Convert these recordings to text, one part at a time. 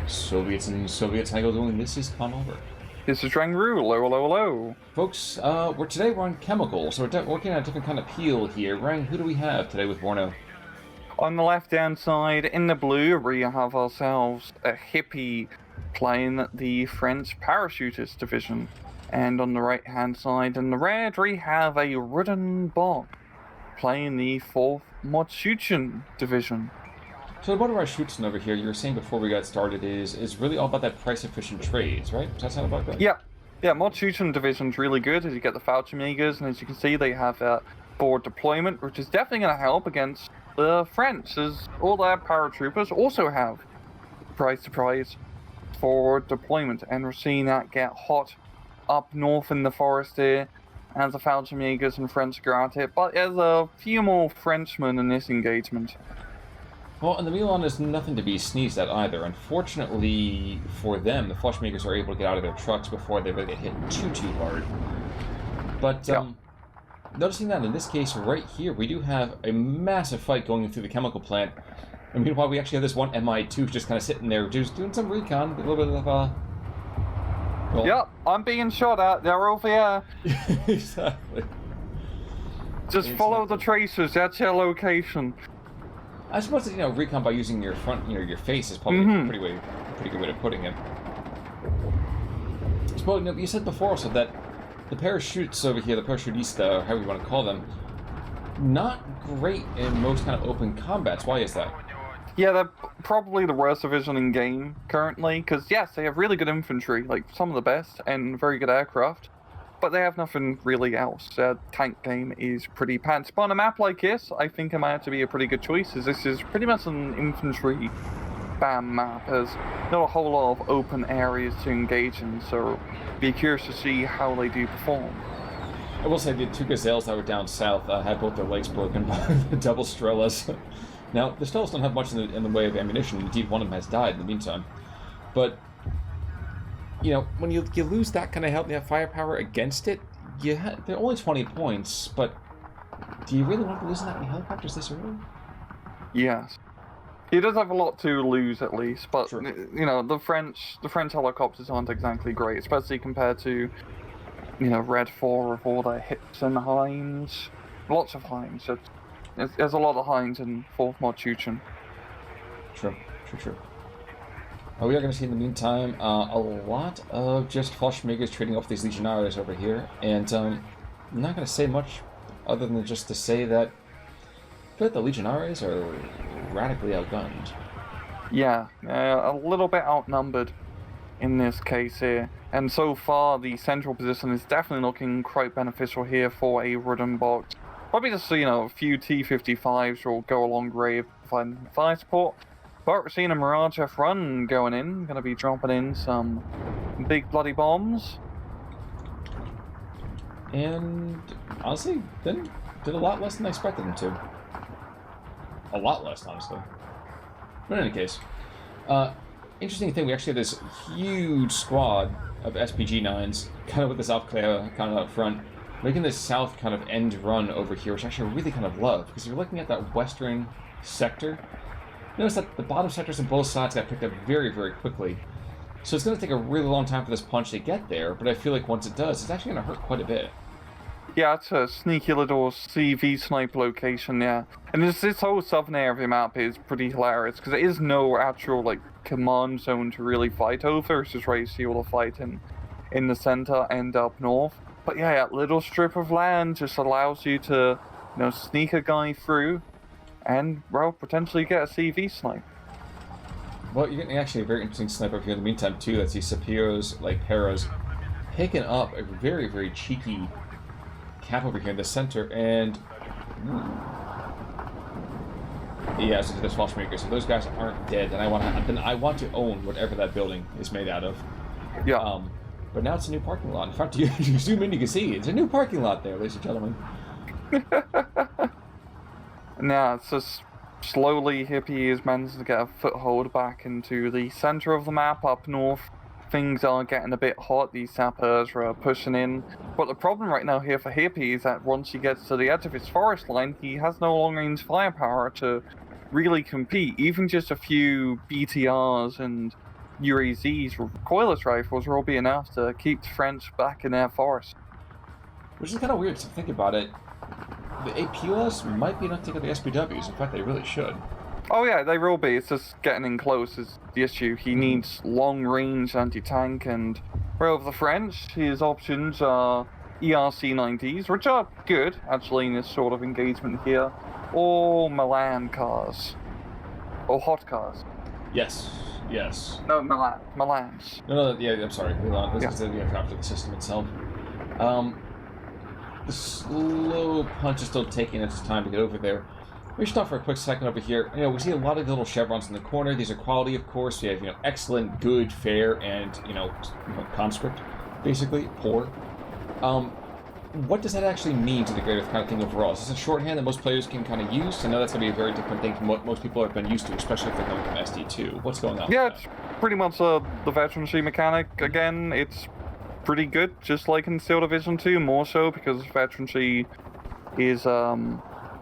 Soviets and Soviets, how you doing? This is Conover. This is Rangru, hello, hello, hello. Folks, we're on chemicals, so we're working on a different kind of peel here. Rang, who do we have today with WARNO? On the left-hand side, in the blue, we have ourselves a Hippie playing the French Parachutist Division. And on the right-hand side, in the red, we have a WARNO playing the 4th Motorized Division. So the Motorized shooting over here, you were saying before we got started, is really all about that price-efficient trades, right? Does that sound about right? Yeah, Motorized Division's really good, as you get the Fallschirmjägers, and as you can see, they have forward deployment, which is definitely going to help against the French, as all their paratroopers also have, surprise, forward deployment, and we're seeing that get hot up north in the forest here, as the Fallschirmjägers and French go at it, but there's a few more Frenchmen in this engagement. Well, and the Milan is nothing to be sneezed at either. Unfortunately for them, the Fallschirmjägers are able to get out of their trucks before they really get hit too hard. But noticing that in this case right here, we do have a massive fight going through the chemical plant. And meanwhile, we actually have this one MI2 just kind of sitting there, just doing some recon, a little bit of well, yep, I'm being shot at. They're over here. Exactly. Just follow the tracers. That's your location. I suppose that, recon by using your front, your face is probably a pretty good way of putting it. I suppose, you said before also that the parachutes over here, the parachutista, or however you want to call them, not great in most kind of open combats. Why is that? Yeah, they're probably the worst division in game currently, because yes, they have really good infantry, like some of the best, and very good aircraft, but they have nothing really else. Their tank game is pretty pants. But on a map like this, I think it might have to be a pretty good choice, as this is pretty much an infantry BAM map. There's not a whole lot of open areas to engage in, so be curious to see how they do perform. I will say the two gazelles that were down south had both their legs broken by the double Strellas. Now, the Strellas don't have much in the way of ammunition. Indeed, one of them has died in the meantime. But when you lose that kind of help and you have firepower against it, they're only 20 points, but do you really want to be losing that many helicopters this early? Yes. He does have a lot to lose, at least, but, sure. The French helicopters aren't exactly great, especially compared to, Red 4 with all their Hips and Hinds. Lots of Hinds. There's a lot of Hinds in 4th Motorized. True. We are going to see in the meantime a lot of just Fallschirmjägers trading off these Legionaries over here, and I'm not going to say much other than just to say that I feel like the Legionaries are radically outgunned. Yeah, a little bit outnumbered in this case here, and so far the central position is definitely looking quite beneficial here for AWoodenBox. Probably just a few T-55s will go a long way of providing fire support. But we're seeing a Mirage F1 going in, going to be dropping in some big bloody bombs. And honestly, did a lot less than I expected them to. A lot less, honestly. But in any case, interesting thing, we actually have this huge squad of SPG-9s, kind of with this kind of up front, making this south kind of end run over here, which actually I really kind of love, because you're looking at that western sector. Notice that the bottom sectors on both sides got picked up very, very quickly. So it's going to take a really long time for this punch to get there, but I feel like once it does, it's actually going to hurt quite a bit. Yeah, it's a sneaky little CV snipe location, yeah. And this whole southern area of the map is pretty hilarious, because there is no actual, command zone to really fight over. It's just where you see all the fight in the center and up north. But yeah, that little strip of land just allows you to, sneak a guy through, and, potentially get a CV snipe. Well, you're getting actually a very interesting snipe over here in the meantime, too. That's these Sapiros, Paras, picking up a very, very cheeky cap over here in the center, and... Yeah, so there's Fallschirmjägers. So those guys aren't dead, and I want to own whatever that building is made out of. Yeah. But now it's a new parking lot. In fact, you zoom in, you can see it's a new parking lot there, ladies and gentlemen. Now, it's just slowly Hippie is managing to get a foothold back into the center of the map up north. Things are getting a bit hot, these sappers are pushing in. But the problem right now here for Hippie is that once he gets to the edge of his forest line, he has no long-range firepower to really compete. Even just a few BTRs and UAZ's recoilless rifles will be enough to keep the French back in their forest. Which is kind of weird to think about it. The APLS might be enough to take out the SPWs. In fact, they really should. Oh yeah, they will be. It's just getting in close is the issue. He needs long-range anti-tank, and well, for the French, his options are ERC-90s, which are good, actually, in this sort of engagement here, or Milan cars. Or hot cars. Yes. Yes. No, Milans. No, yeah, I'm sorry. This Yeah. is the aircraft of the system itself. The slow punch is still taking its time to get over there. We should stop for a quick second over here. You know, we see a lot of little chevrons in the corner. These are quality, of course. We have, you know, excellent, good, fair, and, you know conscript, basically, poor. What does that actually mean to the greater kind of thing overall? Is this a shorthand that most players can kind of use? I know that's going to be a very different thing from what most people have been used to, especially if they're coming from SD2. What's going on? Yeah, it's pretty much the veterancy mechanic again. It's pretty good, just like in Steel Division 2, more so because veterancy is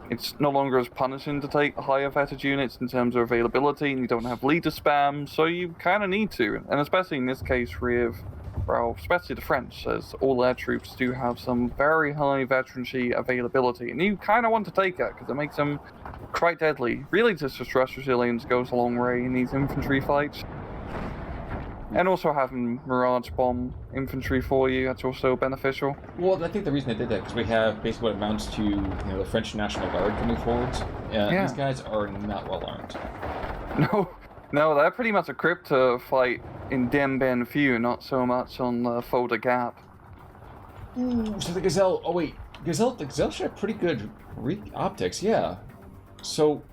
it's no longer as punishing to take higher vetted units in terms of availability, and you don't have leader spam, so you kind of need to, and especially in this case with, well, especially the French, as all their troops do have some very high veterancy availability, and you kind of want to take it because it makes them quite deadly. Really, just the stress resilience goes a long way in these infantry fights. And also having Mirage Bomb infantry for you, that's also beneficial. Well, I think the reason they did that because we have basically what amounts to, you know, the French National Guard coming forwards. Yeah. These guys are not well armed. No, they're pretty much equipped to fight in Dien Bien Phu, not so much on Fulda Gap. Ooh, so the Gazelle. Oh wait, the Gazelle should have pretty good optics, yeah. So,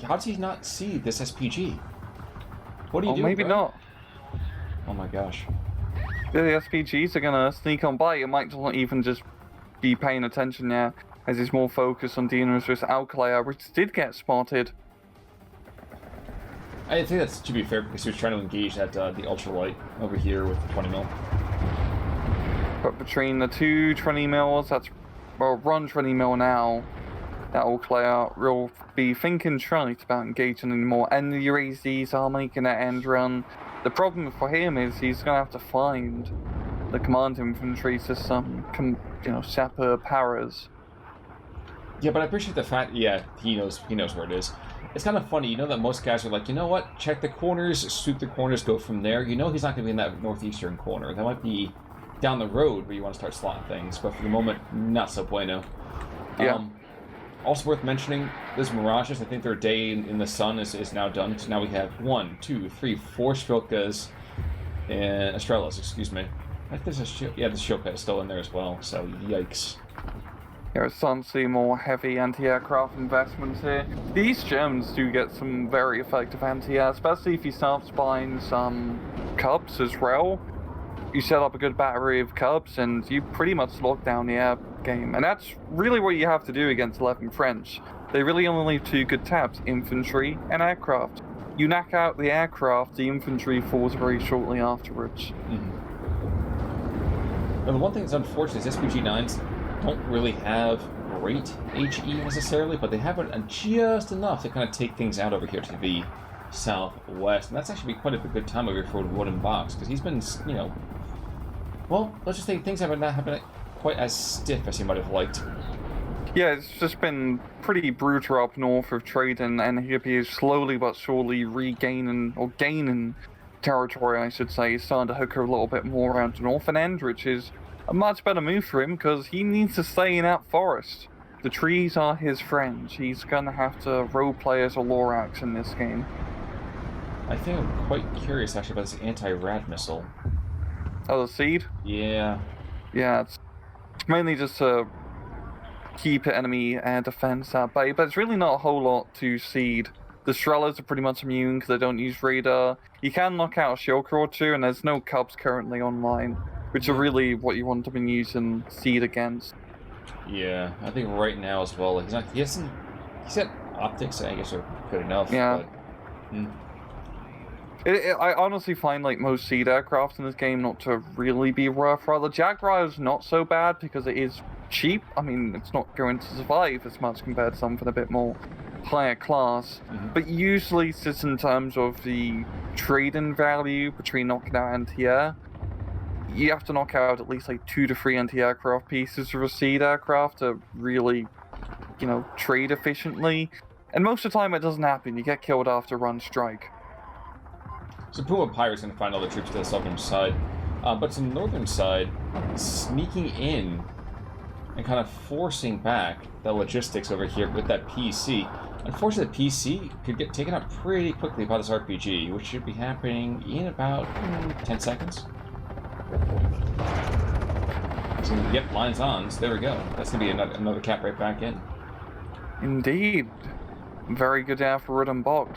how does he not see this SPG? What do you do? Maybe not. Oh my gosh. The SPGs are gonna sneak on by. You might not even just be paying attention now, as he's more focused on dealing with this Alcalaya, which did get spotted. I think that to be fair because he was trying to engage that the ultralight over here with the 20 mil. But between the two 20 mils, that's, well, run 20 mil now, that Alcalaya will be thinking twice about engaging anymore, and the UAZs are making that end run. The problem for him is he's going to have to find the command infantry system, sapper paras. Yeah, but I appreciate the fact, yeah, he knows where it is. It's kind of funny, you know that most guys are like, you know what, check the corners, sweep the corners, go from there. You know he's not going to be in that northeastern corner. That might be down the road where you want to start slotting things, but for the moment, not so bueno. Yeah. Also worth mentioning, those Mirages, I think their day in the sun is now done. So now we have 1, 2, 3, 4 Shvilkas and Estrelas, excuse me. I think there's a the Shvilka is still in there as well, so yikes. You're starting to see more heavy anti-aircraft investments here. These gems do get some very effective anti-air, especially if you start buying some Cubs as well. You set up a good battery of Cubs and you pretty much lock down the air game. And that's really what you have to do against 11th French. They really only leave two good tabs, infantry and aircraft. You knock out the aircraft, the infantry falls very shortly afterwards. Mm-hmm. And the one thing that's unfortunate is SPG-9s don't really have great HE necessarily, but they have it just enough to kind of take things out over here to the southwest. And that's actually quite a good time over here for WARNO, because he's been, you know, well, let's just say things haven't been quite as stiff as he might have liked. Yeah, it's just been pretty brutal up north of Traden, and Hippie is slowly but surely regaining, or gaining territory, I should say. He's starting to hook her a little bit more around the northern end, which is a much better move for him, because he needs to stay in that forest. The trees are his friends. He's gonna have to roleplay as a Lorax in this game. I think I'm quite curious, actually, about this anti-rad missile. Oh, the seed? Yeah. Yeah, it's mainly just to keep enemy air defense at bay, but it's really not a whole lot to seed. The Strellas are pretty much immune because they don't use radar. You can knock out a Shilker or two, and there's no Cubs currently online, which are really what you want to be using seed against. Yeah, I think right now as well, he's got optics, I guess, are good enough. Yeah. But, I honestly find like most seed aircraft in this game not to really be worth. Rather, Jaguar is not so bad because it is cheap. I mean, it's not going to survive as much compared to something a bit more higher class. Mm-hmm. But usually, it's just in terms of the trade-in value between knocking out anti-air, you have to knock out at least like 2 to 3 anti-aircraft pieces of a seed aircraft to really, trade efficiently. And most of the time it doesn't happen. You get killed after run strike. So Puma Pirate's going to find all the troops to the southern side. But to the northern side, sneaking in and kind of forcing back the logistics over here with that PC. Unfortunately, the PC could get taken out pretty quickly by this RPG, which should be happening in about 10 seconds. So, yep, lines on, so there we go. That's going to be another cap right back in. Indeed. Very good out for WARNO.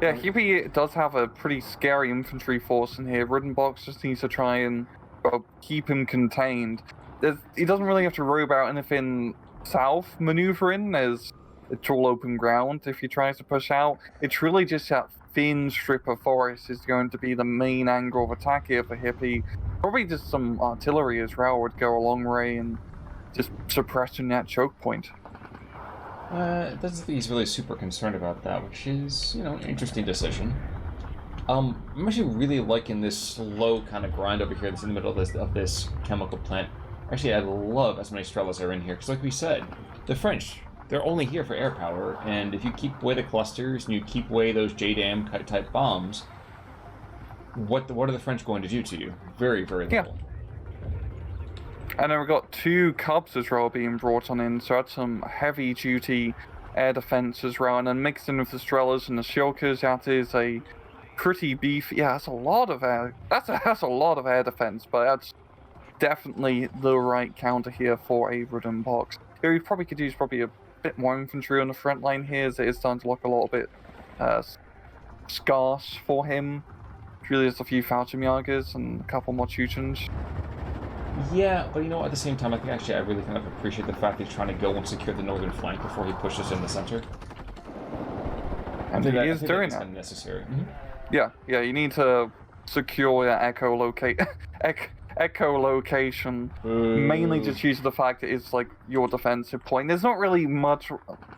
Yeah, Hippie does have a pretty scary infantry force in here. WARNO just needs to try and keep him contained. He doesn't really have to worry about anything south maneuvering, as it's all open ground. If he tries to push out, it's really just that thin strip of forest is going to be the main angle of attack here for Hippie. Probably just some artillery as well would go a long way in just suppressing that choke point. It doesn't think he's really super concerned about that, which is, an interesting decision. I'm actually really liking this slow kind of grind over here that's in the middle of this chemical plant. Actually, I love as many Strelas are in here, because like we said, the French, they're only here for air power, and if you keep away the clusters and you keep away those JDAM type bombs, what are the French going to do to you? Very, very little. Yeah. And then we've got 2 Cubs as well being brought on in, so that's some heavy-duty air defense as well, and then mixed in with the Strelas and the Shilkers, that is a pretty beefy. Yeah, that's a lot of air. That's a lot of air defense, but that's definitely the right counter here for a WARNO. Here, we probably could use a bit more infantry on the front line here, as it is starting to look a little bit scarce for him. Really, just a few Fallschirmjägers and a couple more Teutons. Yeah, but at the same time, I think actually I really kind of appreciate the fact that he's trying to go and secure the northern flank before he pushes in the center. And he is doing that. Kind of necessary. Yeah, you need to secure your echolocation. Mainly just due to the fact that it's like your defensive point. There's not really much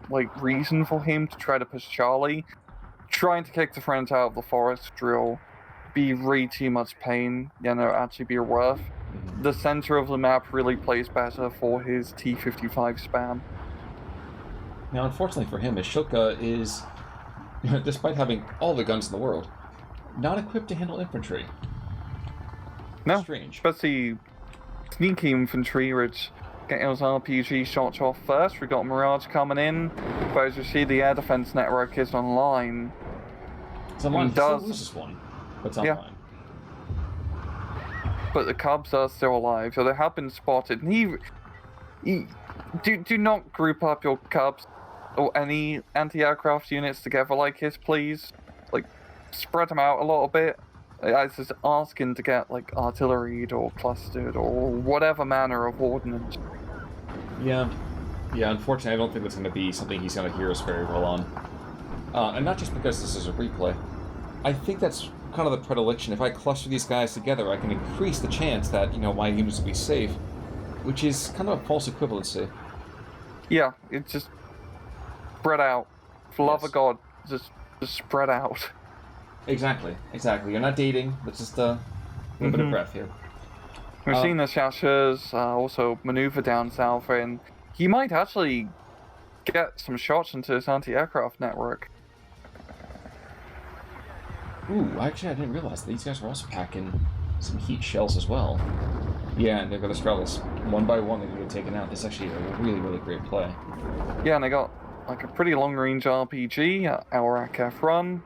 reason for him to try to push Charlie. Trying to kick the French out of the forest drill be really too much pain, actually be worth. The center of the map really plays better for his T-55 spam. Now, unfortunately for him, his Shilka is, despite having all the guns in the world, not equipped to handle infantry. No, strange. Especially sneaky infantry, which getting those RPG shots off first. We got Mirage coming in, but as you see, the air defense network is online. It's online. He still loses one, but it's online. Yeah. But the Cubs are still alive, so they have been spotted. And do not group up your Cubs or any anti-aircraft units together like this, please. Spread them out a little bit. I was just asking to get artillery or clustered or whatever manner of ordnance. Yeah, unfortunately I don't think that's going to be something he's going to hear us very well on. And not just because this is a replay. I think that's kind of the predilection. If I cluster these guys together, I can increase the chance that, my units will be safe, which is kind of a false equivalency. Yeah, it's just spread out. For love of God, just spread out. Exactly. You're not dating, but just a little bit of breath here. We've seen the Shashers also maneuver down south, and he might actually get some shots into this anti-aircraft network. Ooh, actually I didn't realize that these guys were also packing some heat shells as well. Yeah, and they've got the Strelas. One by one they're going to get taken out. This is actually a really, really great play. Yeah, and they got a pretty long-range RPG, our AKF run.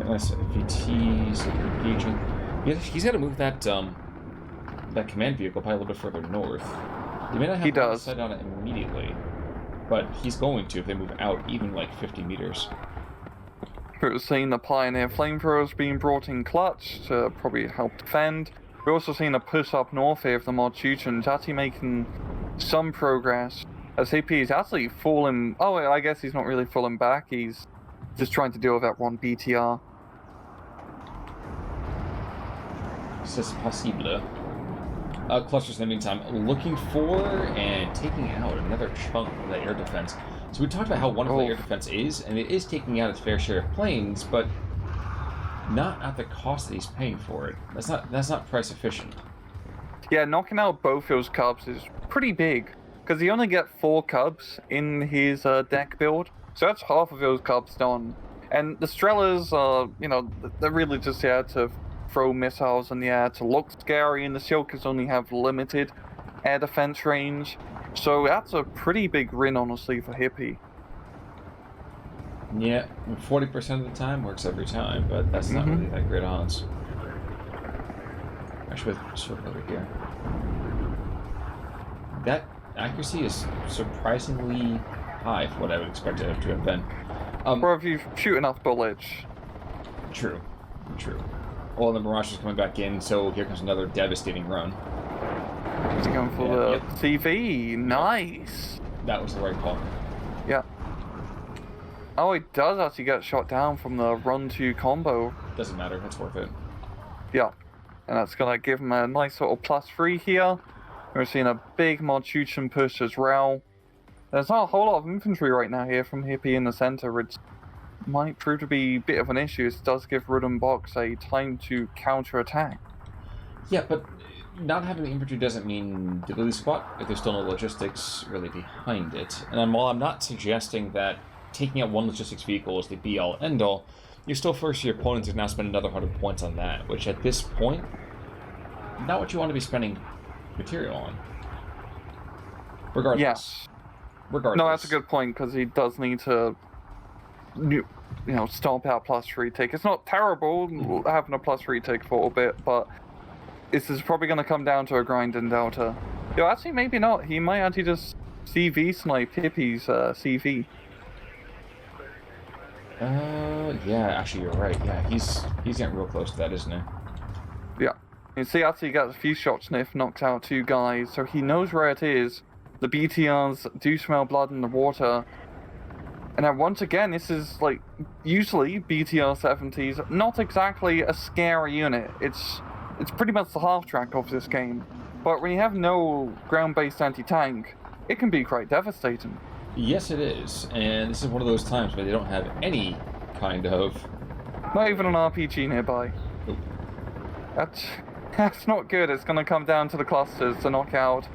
Nice VTs engaging. Yeah, he's got to move that that command vehicle probably a little bit further north. They may not have to set on it immediately, but he's going to if they move out even 50 meters. We've seen the Pioneer flamethrowers being brought in clutch to probably help defend. We've also seen a push up north here of the Mod Teutons, actually making some progress. As Hippie is actually falling. Oh, I guess he's not really falling back. He's just trying to deal with that one BTR. C'est possible. Clusters in the meantime looking for and taking out another chunk of that air defense. So we talked about how wonderful air defense is, and it is taking out its fair share of planes, but not at the cost that he's paying for it. That's not price efficient. Yeah, knocking out both those Cubs is pretty big, because he only get 4 Cubs in his deck build, so that's half of those Cubs done. And the Strelas are, you know, they're really just there to throw missiles in the air to look scary, and the Shilkas only have limited air defense range. So that's a pretty big win, honestly, for Hippie. Yeah, 40% of the time works every time, but that's not really that great odds. Actually, sort of over here. That accuracy is surprisingly high for what I would expect it to have been. Or if you shoot enough bullets. True. Well, the Mirage is coming back in, so here comes another devastating run. He's going for the CV. Nice. That was the right call. Yeah. Oh, he does actually get shot down from the run-2 combo. Doesn't matter. It's worth it. Yeah. And that's going to give him a nice little +3 here. We're seeing a big Marchuchin push as well. There's not a whole lot of infantry right now here from Hippie in the center, which might prove to be a bit of an issue. It does give WARNO a time to counter-attack. Yeah, but not having the infantry doesn't mean diddly squat if there's still no logistics really behind it. And while I'm not suggesting that taking out one logistics vehicle is the be-all, end-all, you still force your opponent to now spend another 100 points on that, which at this point, not what you want to be spending material on. Regardless. Yes. Regardless. No, that's a good point, because he does need to, you know, stomp out +3 take. It's not terrible having a +3 take for a little bit, but this is probably going to come down to a grind in Delta. Yo, actually, maybe not. He might actually just CV snipe Hippie's CV. Yeah, actually, you're right. Yeah, he's getting real close to that, isn't he? Yeah. You see, actually, he got a few shots sniff, knocks out 2 guys, so he knows where it is. The BTRs do smell blood in the water. And then once again, this is, like, usually BTR 70s, not exactly a scary unit. It's pretty much the half-track of this game. But when you have no ground-based anti-tank, it can be quite devastating. Yes, it is. And this is one of those times where they don't have any kind of... Not even an RPG nearby. Nope. That's not good. It's going to come down to the clusters to knock out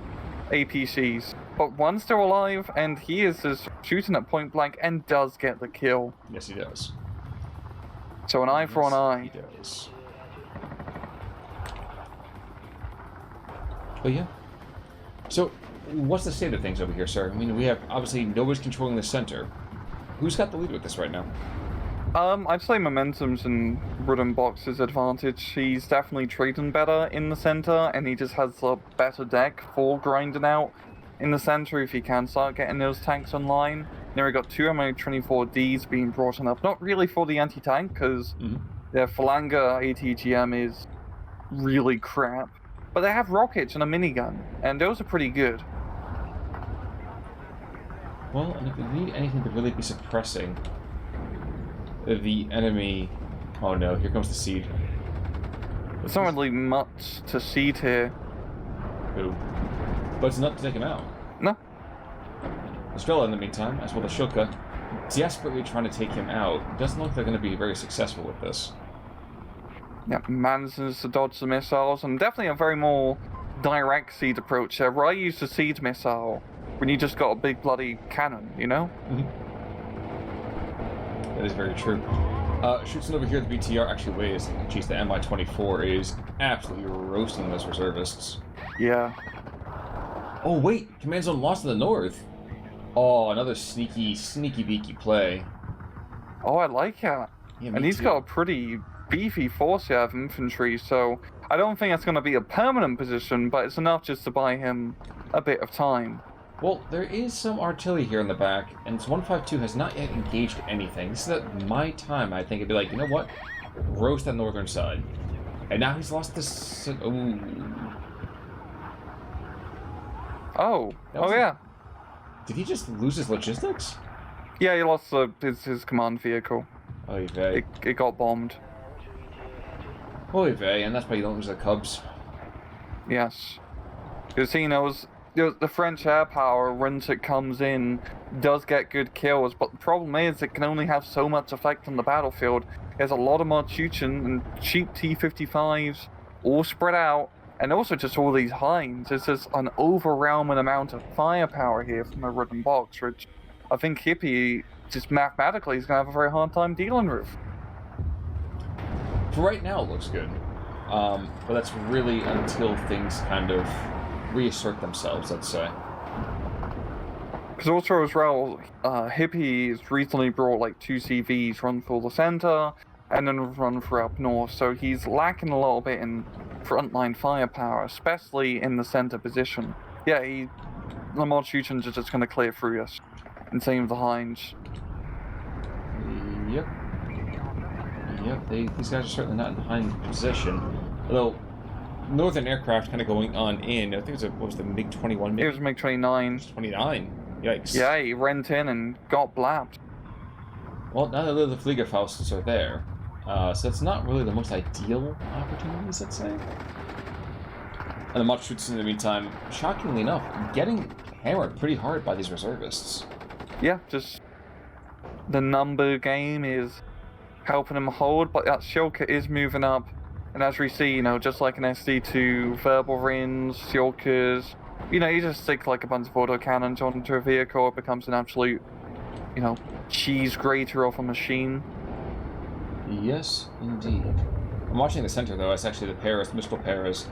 APCs. But one's still alive, and he is just shooting at point blank and does get the kill. Yes, he does. So an eye for an eye. He does. But yeah. So, what's the state of things over here, sir? I mean, we have, obviously, nobody's controlling the center. Who's got the lead with this right now? I'd say momentum's in WARNO's advantage. He's definitely trading better in the center, and he just has a better deck for grinding out in the center if he can start getting those tanks online. Now we got 2 MO24Ds being brought up. Not really for the anti-tank, because their Phalanga ATGM is really crap. But they have rockets and a minigun, and those are pretty good. Well, and if we need anything to really be suppressing the enemy... Oh no, here comes the seed. There's not really much to seed here. Ooh. But it's enough to take him out. No. Estrella, in the meantime, as well as Shilka, desperately trying to take him out. Doesn't look like they're going to be very successful with this. Yeah, manages to dodge the missiles, and definitely a very more direct seed approach there, where I used a seed missile when you just got a big bloody cannon, you know? That is very true. Shooting over here, the BTR actually weighs. Geez, the MI-24 is absolutely roasting those reservists. Yeah. Oh, wait! Command zone lost to the north! Oh, another sneaky beaky play. Oh, I like that. Yeah, and he's got a pretty beefy force here of infantry, so I don't think it's going to be a permanent position, but it's enough just to buy him a bit of time. Well, there is some artillery here in the back, and 152 has not yet engaged anything. This is at my time, I think it'd be like, you know what? Roast that northern side. And now he's lost this... Ooh. Oh, yeah. Did he just lose his logistics? Yeah, he lost his command vehicle. Oy vey. It got bombed. Oy vey, and that's why you don't lose the Cubs. Yes. Because he knows the French air power, once it comes in, does get good kills, but the problem is it can only have so much effect on the battlefield. There's a lot of Marchuchen and cheap T-55s all spread out, and also just all these Hinds. There's just an overwhelming amount of firepower here from a wooden box, which I think Hippie just mathematically is going to have a very hard time dealing with. For right now, it looks good. But that's really until things kind of reassert themselves, let's say. Because also as well, Hippie's recently brought like 2 CVs, run for the center, and then run for up north, so he's lacking a little bit in frontline firepower, especially in the center position. Yeah, the Marchuchens are just going to clear through us, and same with the Hinds. Yep. Yep, these guys are certainly not in behind position. Although, Northern aircraft kind of going on in. I think it was, what was the MiG-21? It was MiG-29. 29. Yikes. Yeah, he went in and got blapped. Well, now that the Fliegerfausts are there, so that's not really the most ideal opportunities, I'd say. And the Marchuchens, in the meantime, shockingly enough, getting hammered pretty hard by these reservists. Yeah, just the number game is helping him hold, but that Shilka is moving up. And as we see, you know, just like an SD2, verbal rings, Shilkas, you know, you just stick like a bunch of autocannons onto a vehicle, it becomes an absolute, you know, cheese grater of a machine. Yes, indeed. I'm watching the center, though. It's actually the Paris, the Mistral Paris,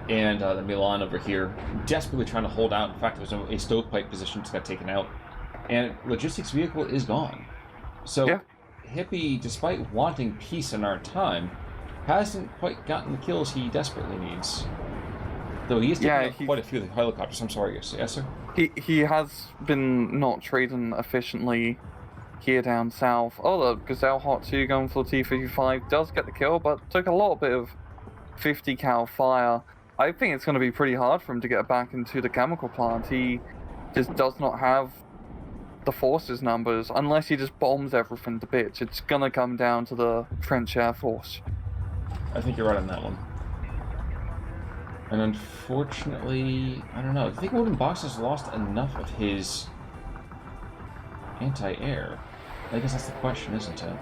and the Milan over here, desperately trying to hold out. In fact, there's a stovepipe position just got taken out. And logistics vehicle is gone. So, yeah. Hippie, despite wanting peace in our time, hasn't quite gotten the kills he desperately needs. Though he is taking out quite a few of the helicopters. I'm sorry, yes, sir? He has been not trading efficiently here down south. Oh, the Gazelle Hot 2 going for the T-55 does get the kill, but took a little bit of 50 cal fire. I think it's going to be pretty hard for him to get back into the chemical plant. He just does not have the forces numbers unless he just bombs everything to bits. It's going to come down to the French Air Force. I think you're right on that one. And unfortunately, I don't know. I think WARNO has lost enough of his anti-air. I guess that's the question, isn't it?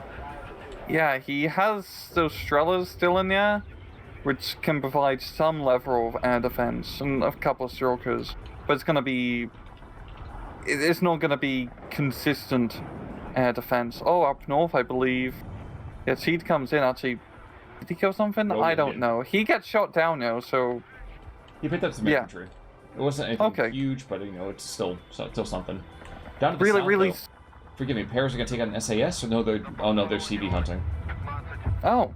Yeah, he has those Strellas still in there, which can provide some level of air defense and a couple of Shilkas, but it's going to be... It's not going to be consistent air defense. Oh, up north, I believe. Yeah, Seed comes in, actually. Did he kill something? I don't know. He gets shot down now, so... He picked up some infantry. It wasn't anything huge, but, you know, it's still something. Down to the south, though. Forgive me, Paris are going to take out an SAS? Or no, they're CV hunting. Oh.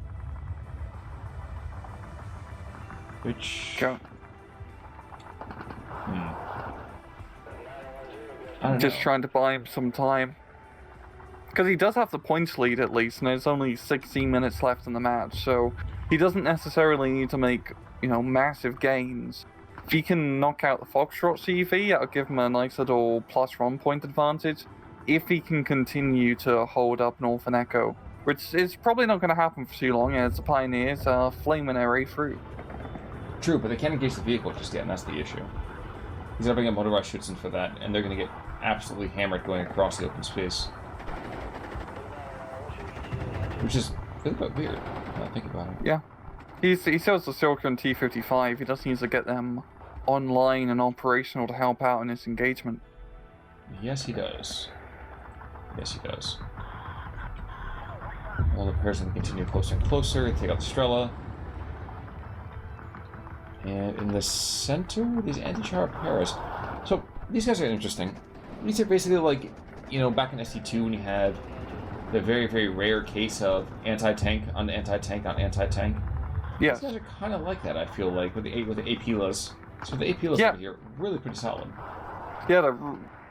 Which... Go. I don't Just know. trying to buy him some time. Because he does have the points lead at least, and there's only 16 minutes left in the match, so he doesn't necessarily need to make, you know, massive gains. If he can knock out the Foxtrot CV, that'll give him a nice little +1 point advantage. If he can continue to hold up North and Echo, which is probably not going to happen for too long, as the Pioneers are flaming their way through. True, but they can't engage the vehicle just yet, and that's the issue. He's going to bring up Motorized Schützen for that, and they're going to get absolutely hammered going across the open space. Which is a little bit weird, when I think about it. Yeah. He sells the Silka and T-55. He just needs to get them online and operational to help out in this engagement. Yes, he does. Yes, he does. Well, the pairs are going to continue closer and closer, take out the Strela. And in the center, these anti-char pairs. So, these guys are interesting. These are basically like, you know, back in SD2 when you had the very, very rare case of anti-tank on anti-tank on anti-tank. Yes. These guys are kind of like that, I feel like, with the APLAs. So the APLAs over here, really pretty solid. Yeah, they're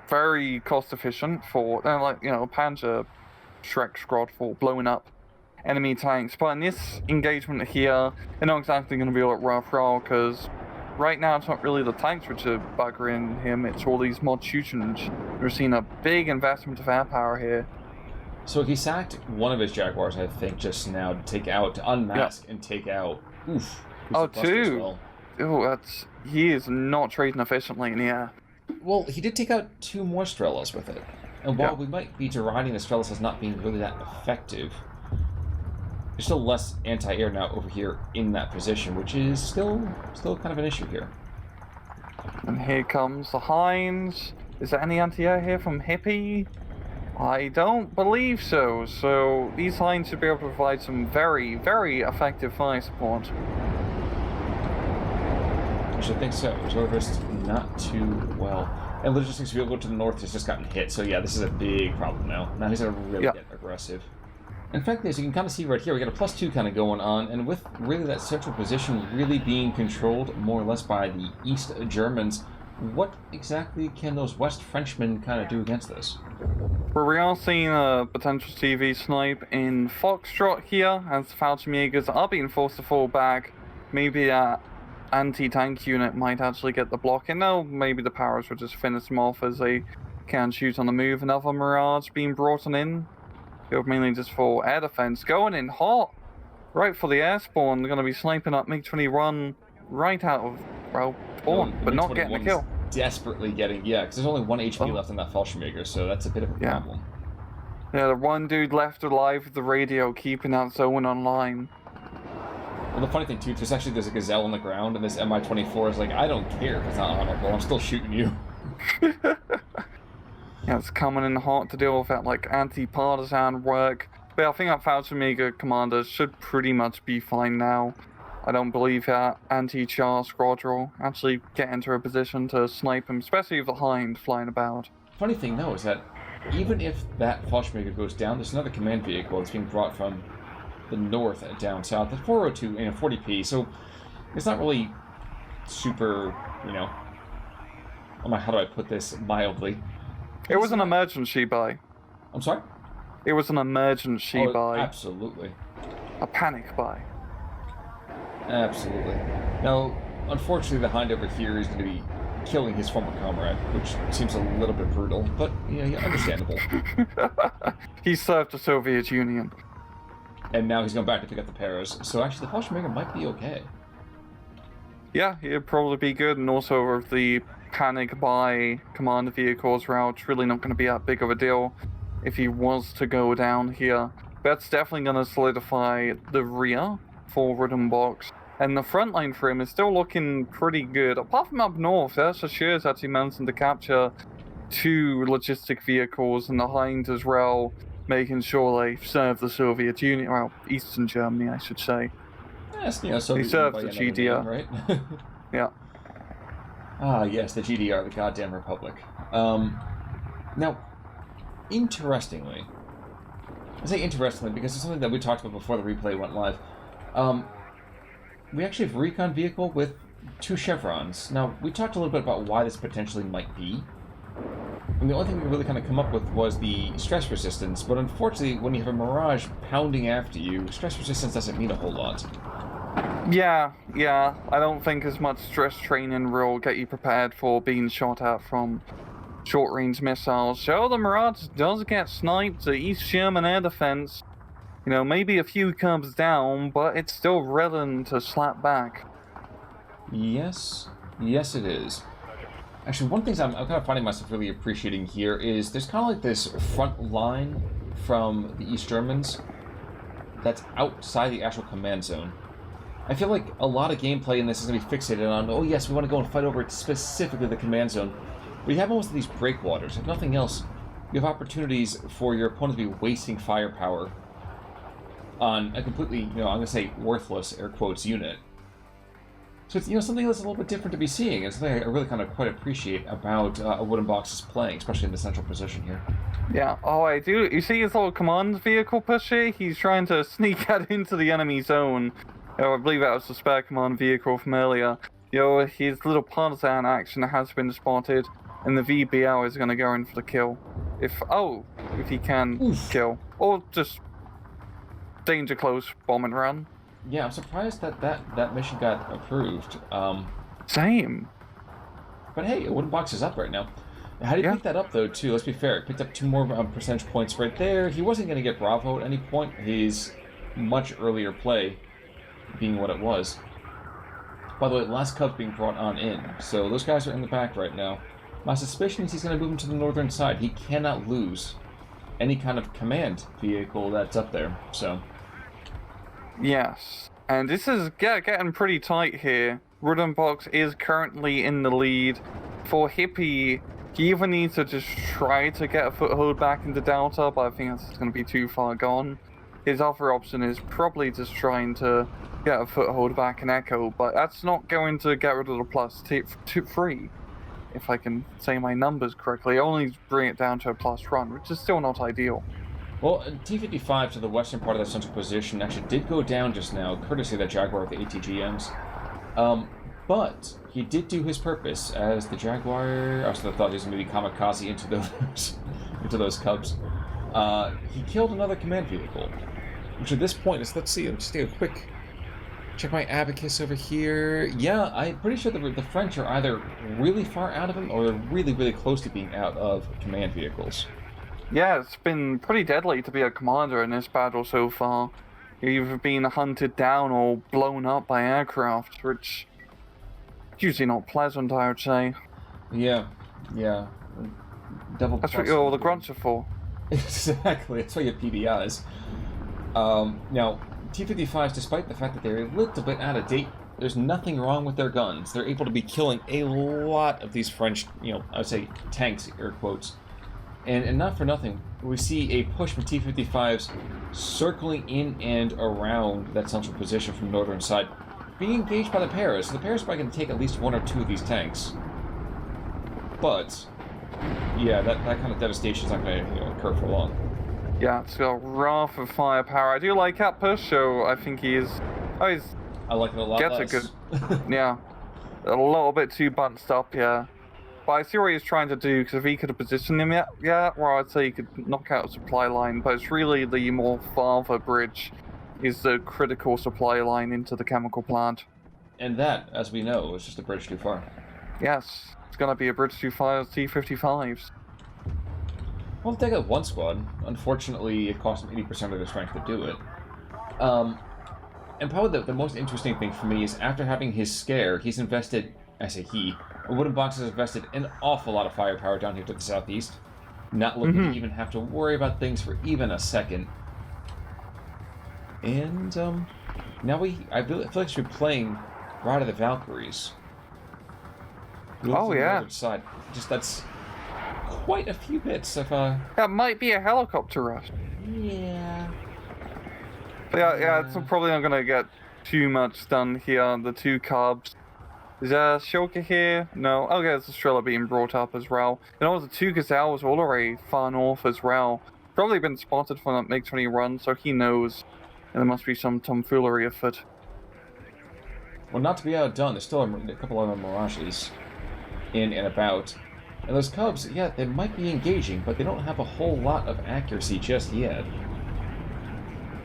very cost efficient for, they're like, you know, Panzer Shrek squad for blowing up enemy tanks. But in this engagement here, they're not exactly going to be all at rough roll, because right now it's not really the tanks which are buggering him, it's all these Marchuchens. We're seeing a big investment of air power here. So he sacked one of his Jaguars, I think, just now to unmask and take out. Oof. Oh, two. Well. he is not trading efficiently in the air. Well, he did take out 2 more Strelas with it. And while Yeah. we might be deriding the Strelas as not being really that effective, there's still less anti-air now over here in that position, which is still kind of an issue here. And here comes the Hinds. Is there any anti-air here from Hippie? I don't believe so. So these Hinds should be able to provide some very, very effective fire support. I should think so. Motorized not too well. And logistics vehicle to the north has just gotten hit, so yeah, this is a big problem now. Now he's going to really get aggressive. In fact, as you can kind of see right here, we got a +2 kind of going on, and with really that central position really being controlled more or less by the East Germans, what exactly can those West Frenchmen kind of do against this? Well, we are seeing a potential TV snipe in Foxtrot here, as the Fallschirmjägers are being forced to fall back. Maybe that anti-tank unit might actually get the block in. No, maybe the Powers will just finish them off as they can shoot on the move. Another Mirage being brought in. Built mainly just for air defense. Going in hot. Right for the airborne. They're going to be sniping up MiG-21 right out of, well, spawn, but not getting a kill. Desperately getting, yeah, because there's only 1 HP left in that Fallschirmjäger, so that's a bit of a problem. Yeah, the one dude left alive with the radio, keeping that zone online. Well, the funny thing, too, there's a Gazelle on the ground, and this Mi-24 is like, I don't care if it's not honorable, I'm still shooting you. Yeah, it's coming in hot to deal with that, like, anti-partisan work. But I think that Fallschirmjäger commander should pretty much be fine now. I don't believe that anti-char squadron will actually get into a position to snipe him, especially with the Hind flying about. Funny thing, though, is that even if that Fallschirmjäger goes down, there's another command vehicle that's being brought from the north and down south at 402 and 40p, so it's not really super, you know, how do I put this mildly? It was an emergency buy. I'm sorry? It was an emergency buy. Absolutely. A panic buy. Absolutely. Now, unfortunately, the Hind over here is going to be killing his former comrade, which seems a little bit brutal, but, yeah, understandable. He served the Soviet Union. And now he's going back to pick up the Paras, so actually the Fallschirmjäger might be okay. Yeah, it'd probably be good, and also with the panic buy command vehicles route, it's really not going to be that big of a deal if he was to go down here. That's definitely going to solidify the rear for WARNO, and the front line for him is still looking pretty good. Apart from up north, that's for sure is actually managing to capture 2 logistic vehicles, and the Hind as well, making sure they serve the Soviet Union, well, Eastern Germany, I should say. Yes, Soviet He serves the GDR. Name, right? Yeah. Ah, yes, the GDR, the goddamn Republic. Now, interestingly, I say interestingly because it's something that we talked about before the replay went live. We actually have a recon vehicle with 2 chevrons. Now, we talked a little bit about why this potentially might be. And the only thing we really kind of come up with was the stress resistance, but unfortunately, when you have a Mirage pounding after you, stress resistance doesn't mean a whole lot. Yeah, I don't think as much stress training will get you prepared for being shot at from short-range missiles. So the Mirage does get sniped, the East German air defense, maybe a few cubs down, but it's still willing to slap back. Yes it is. Actually, one thing I'm kind of finding myself really appreciating here is there's kind of like this front line from the East Germans that's outside the actual command zone. I feel like a lot of gameplay in this is going to be fixated on, oh yes, we want to go and fight over specifically the command zone. But you have almost these breakwaters. If nothing else, you have opportunities for your opponent to be wasting firepower on a completely, I'm going to say worthless, air quotes, unit. So it's, something that's a little bit different to be seeing. It's something I really kind of quite appreciate about AWoodenBox's playing, especially in the central position here. Yeah, I do. You see his little command vehicle pusher? He's trying to sneak out into the enemy zone. I believe that was the spare command vehicle from earlier. His little partisan action has been spotted, and the VBL is going to go in for the kill. If he can kill. Or just danger close, bomb and run. Yeah, I'm surprised that mission got approved. Same. But hey, AWoodenBox is up right now. How did he pick that up, though, too? Let's be fair. He picked up 2 more percentage points right there. He wasn't going to get Bravo at any point. His much earlier play being what it was. By the way, last Cub's being brought on in, so those guys are in the back right now. My suspicion is he's going to move him to the northern side. He cannot lose any kind of command vehicle that's up there, so... Yes. And this is getting pretty tight here. WARNO is currently in the lead. For Hippie, he either needs to just try to get a foothold back into Delta, but I think that's going to be too far gone. His other option is probably just trying to get a foothold back in Echo, but that's not going to get rid of the plus 3, if I can say my numbers correctly. Only bring it down to a plus run, which is still not ideal. Well, T-55 to the western part of that central position actually did go down just now, courtesy of that Jaguar with the ATGMs. But he did do his purpose, as the Jaguar... I also thought he was going to be kamikaze into those Cubs. He killed another command vehicle, which at this point is... Let's see, let's take a quick... Check my abacus over here. Yeah, I'm pretty sure the French are either really far out of him or they're really, really close to being out of command vehicles. Yeah, it's been pretty deadly to be a commander in this battle so far. You've either been hunted down or blown up by aircraft, which is usually not pleasant, I would say. Yeah. Double. That's what all the grunts are for. Exactly, that's why you have PBIs. Now, T-55s, despite the fact that they're a little bit out of date, there's nothing wrong with their guns. They're able to be killing a lot of these French, I would say tanks, air quotes. And not for nothing, we see a push from T-55s circling in and around that central position from the northern side, being engaged by the Paras. So the Paras are probably going to take at least 1 or 2 of these tanks. But, yeah, that kind of devastation is not going to occur for long. Yeah, it's got wrath of firepower. I do like that push, so I think he's... I like it a lot less. Gets a good... Yeah. A little bit too bunched up, yeah. But I see what he's trying to do, because if he could have positioned him well, I'd say he could knock out a supply line, but it's really the more farther bridge is the critical supply line into the chemical plant. And that, as we know, is just a bridge too far. Yes, it's going to be a bridge too far with T-55s. Well, they got one squad. Unfortunately, it cost them 80% of their strength to do it. And probably the most interesting thing for me is after having his scare, he's invested, I say he, WARNO has invested an awful lot of firepower down here to the southeast. Not looking to even have to worry about things for even a second. And, now I feel like we should be playing Ride of the Valkyries. Oh, yeah. Side. Just, that's quite a few bits of, That might be a helicopter rush. Yeah. But yeah, it's probably not going to get too much done here. The 2 Cubs. Is there a Shulker here? No. Okay, there's a Strela being brought up as well. And also the 2 Gazelles all already far north as well. Probably been spotted from that MiG-20 run, so he knows. And there must be some tomfoolery afoot. Well, not to be outdone, there's still a couple other Mirages in and about. And those Cubs, yeah, they might be engaging, but they don't have a whole lot of accuracy just yet.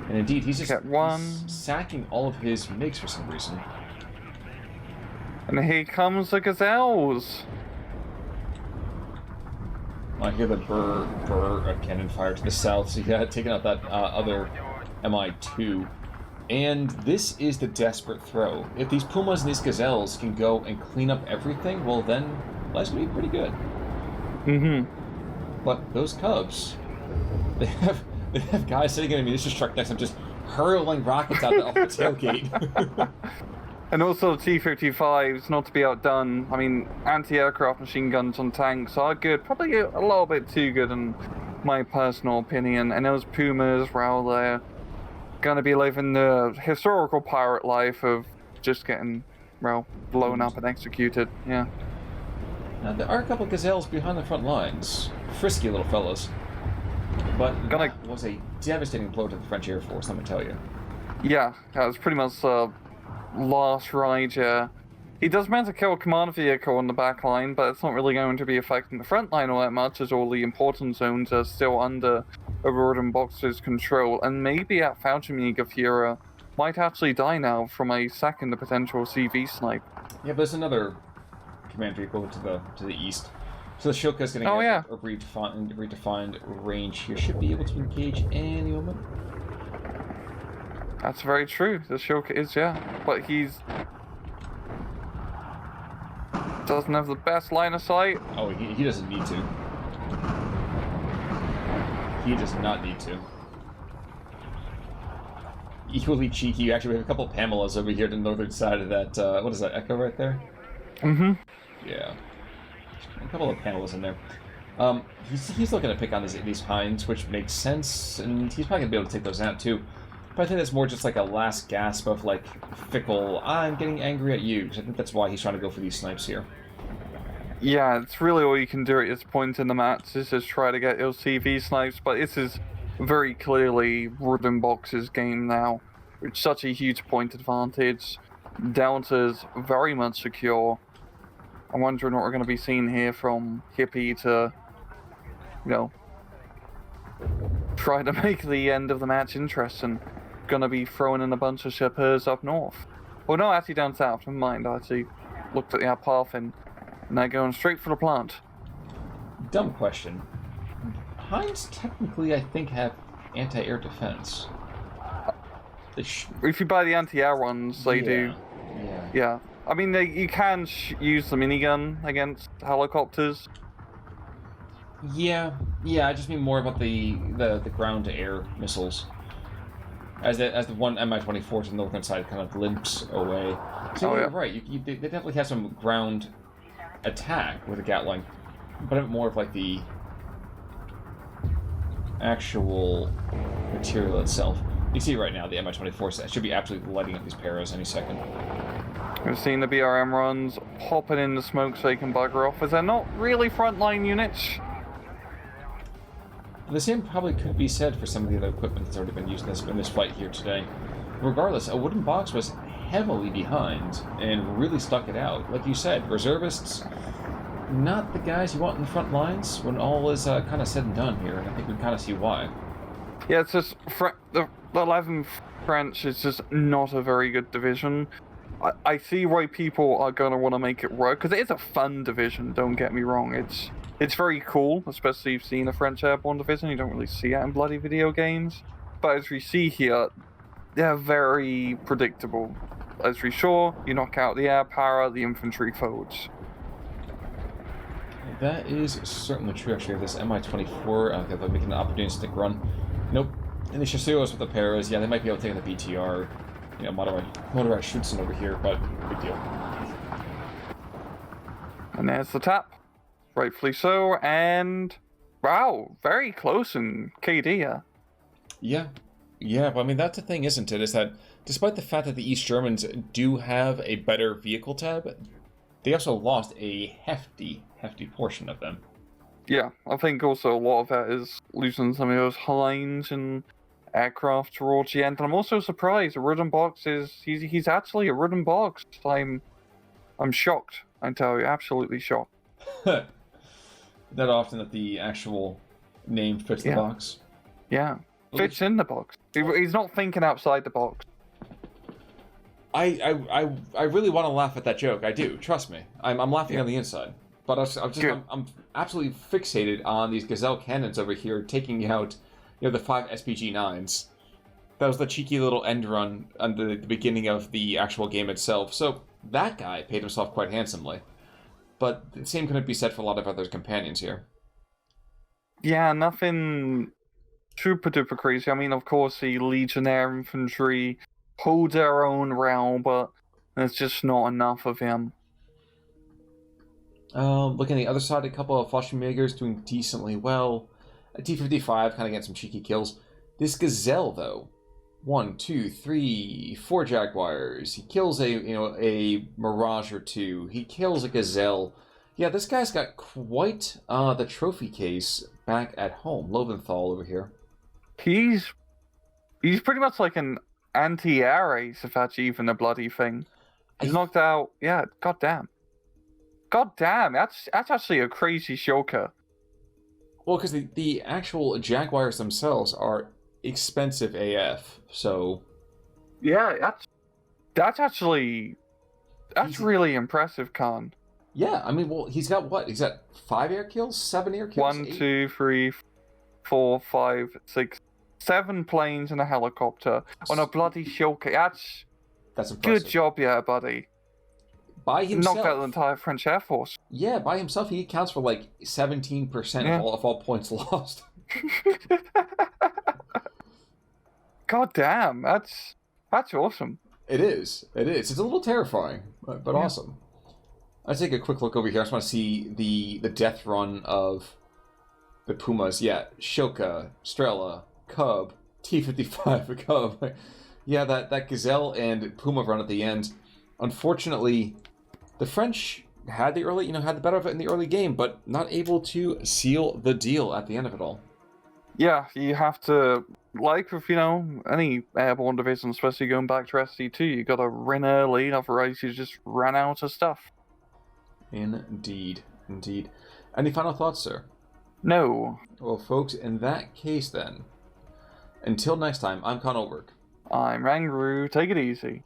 And indeed, he's just he's sacking all of his MiGs for some reason. And here comes the Gazelles. I hear the burr of cannon fire to the south, so yeah, taking out that other Mi-2. And this is the desperate throw. If these Pumas and these Gazelles can go and clean up everything, well then, life's gonna be pretty good. But those Cubs, they have guys sitting in a munitions truck next to them just hurling rockets out off the tailgate. And also the T-55s, not to be outdone. I mean, anti-aircraft machine guns on tanks are good. Probably a little bit too good in my personal opinion. And those Pumas, well, they're going to be living the historical pirate life of just getting, well, blown up and executed. Yeah. Now, there are a couple of Gazelles behind the front lines. Frisky little fellas. But that was a devastating blow to the French Air Force, let me tell you. Yeah, that was pretty much last ride, yeah. He does manage to kill a command vehicle on the back line, but it's not really going to be affecting the front line all that much, as all the important zones are still under WARNO's control. And maybe at Falchemig, Fuhrer might actually die now from a second potential CV snipe. Yeah, but there's another command vehicle to the east. So the Shilka's going to get a redefined range here. Should be able to engage any moment. That's very true. The Shilka is, yeah. But he's doesn't have the best line of sight. Oh, he doesn't need to. He does not need to. Equally cheeky, actually, we have a couple of Pamelas over here to the northern side of that, what is that, Echo right there? Mm-hmm. Yeah. A couple of Pamelas in there. He's looking to pick on these pines, which makes sense, and he's probably going to be able to take those out, too. But I think that's more just like a last gasp of, like, fickle, I'm getting angry at you, because I think that's why he's trying to go for these snipes here. Yeah, it's really all you can do at this point in the match is just try to get those CV snipes, but this is very clearly WARNO's game now. It's such a huge point advantage. Delta's very much secure. I'm wondering what we're going to be seeing here from Hippie to, you know, try to make the end of the match interesting. Going to be throwing in a bunch of shippers up north. Well, no, actually down south. Never mind. I actually looked at the path and they're going straight for the plant. Dumb question. Hines technically, I think, have anti-air defense. If you buy the anti-air ones, they do. Yeah. I mean, you can use the minigun against helicopters. Yeah. I just mean more about the ground-to-air missiles. As the one Mi-24 to the northern side kind of limps away. So you're right. They definitely have some ground attack with a Gatling, but more of like the actual material itself. You see right now the Mi-24 should be absolutely lighting up these paras any second. We've seen the BRM runs popping in the smoke so they can bugger off, as they're not really frontline units. The same probably could be said for some of the other equipment that's already been used in this fight here today. Regardless, AWoodenBox was heavily behind and really stuck it out. Like you said, reservists, not the guys you want in the front lines when all is kind of said and done here, and I think we kind of see why. Yeah, it's just the 11th French is just not a very good division. I see why people are going to want to make it work, because it is a fun division, don't get me wrong. It's very cool, especially if you've seen a French airborne division. You don't really see it in bloody video games. But as we see here, they're very predictable. As we saw, you knock out the air para, the infantry folds. That is certainly true, actually. This Mi-24, they're making an opportunistic run. Nope. And the Chasseurs with the paras, yeah, they might be able to take the BTR. You know, Motorized shoots over here, but big deal. And there's the tap. Rightfully so, and wow, very close in KD. Yeah, but I mean, that's the thing, isn't it? Is that despite the fact that the East Germans do have a better vehicle tab, they also lost a hefty portion of them. Yeah, I think also a lot of that is losing some of those Heinz and aircraft towards the end. And I'm also surprised WARNO he's actually a WARNO. I'm shocked, I tell you, absolutely shocked. That often that the actual name fits the box. Yeah, fits in the box. He's not thinking outside the box. I really want to laugh at that joke. I do. Trust me. I'm laughing on the inside. But I'm absolutely fixated on these Gazelle cannons over here taking out, the 5 SPG-9s. That was the cheeky little end run on the beginning of the actual game itself. So that guy paid himself quite handsomely. But the same couldn't be said for a lot of other companions here. Yeah, nothing super duper crazy. I mean, of course, the Legionnaire infantry hold their own realm, but there's just not enough of him. Looking at the other side, a couple of Fallschirmjägers doing decently well. A T-55 kind of getting some cheeky kills. This Gazelle, though, 1, 2, 3, 4 Jaguars. He kills a Mirage or 2. He kills a Gazelle. Yeah, this guy's got quite the trophy case back at home. Loventhal over here. He's pretty much like an anti-air ace, if that's even a bloody thing. He's knocked out. Yeah, goddamn, that's actually a crazy shoker. Well, because the actual Jaguars themselves are expensive AF, so... Yeah, that's really impressive, Khan. Yeah, I mean, well, he's got what? He's got 5 air kills? 7 air kills? 1, 2, 3, 4, 5, 6, 7 planes and a helicopter on a bloody shoker. That's impressive. Good job, yeah, buddy. by himself. Knocked out the entire French Air Force. Yeah, by himself, he accounts for like 17% Yeah. of all points lost. God damn, that's awesome. It is. It is. It's a little terrifying, but Yeah. awesome. Let's take a quick look over here. I just want to see the death run of the Pumas. Yeah, Shoka, Strela, Cub, T-55, Cub. Yeah, that Gazelle and Puma run at the end. Unfortunately, the French had had the better of it in the early game, but not able to seal the deal at the end of it all. Yeah, you have to, like with, any airborne division, especially going back to SC2, you gotta run early, otherwise you just run out of stuff. Indeed. Any final thoughts, sir? No. Well, folks, in that case then, until next time, I'm Con Olberg. I'm Rangaroo, take it easy.